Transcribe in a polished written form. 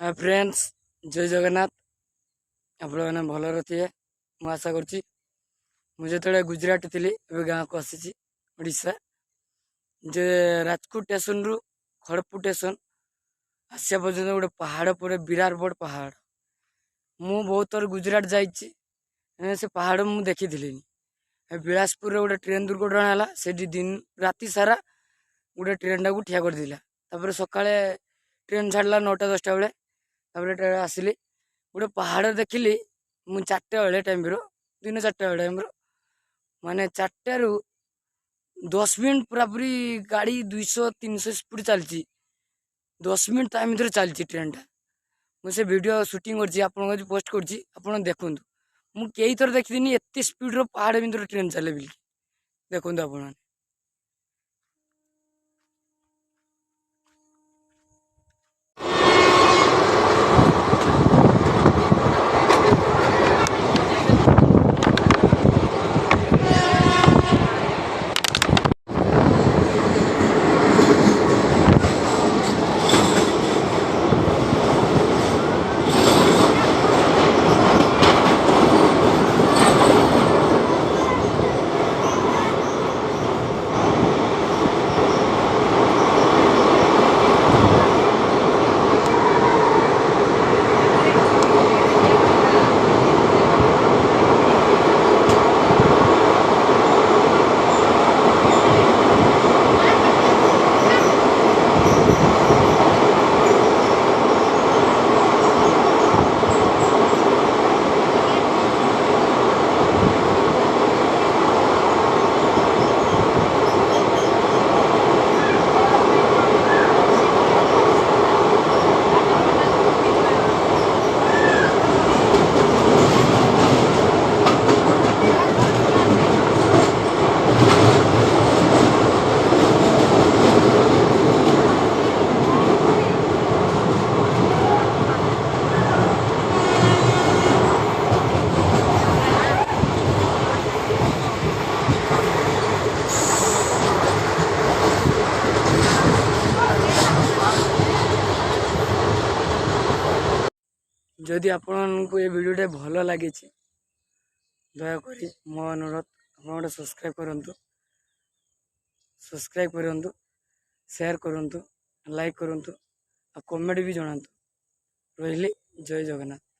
Hi friends, जय जगन्नाथ। आपने भल थे मुझे आशा कर गुजरात थी गाँव को आसी ओडिशा जे राजकोट स्टेशन रु खड़गपुर स्टेशन आसा पर्यटन गोटे पहाड़ पर विराट बड़ पहाड़ मु बहुत थर गुजरात जाइए से पहाड़ मु देखी बिलासपुर गोटे ट्रेन दुर्घटना है से दिन राति सारा गोटे ट्रेन टाक ठिया कर दिला सका ट्रेन छाड़ा 9टा 10टा बेले आसिली गोटे पहाड़ देखिली मु 4टा बेले टाइम दिन 4टा बेले टाइम माने 4टारू 10 मिनट पूरा पूरी गाड़ी 200-300 स्पीड चलती 10 मिनट ता भर चलती ट्रेन टा मुझे वीडियो शूटिंग कर पोस्ट कर देखूँ मुझे थर देखी एत स्पीड पहाड़ भर ट्रेन चले बिल्कुल देखूँ आप जदि आपको ये वीडियो भल लगी दयाक मो अनुरोध आप गोटे सब्सक्राइब करूँ शेयर करूँ लाइक करूँ कमेंट भी जनातु रही जय जगन्नाथ।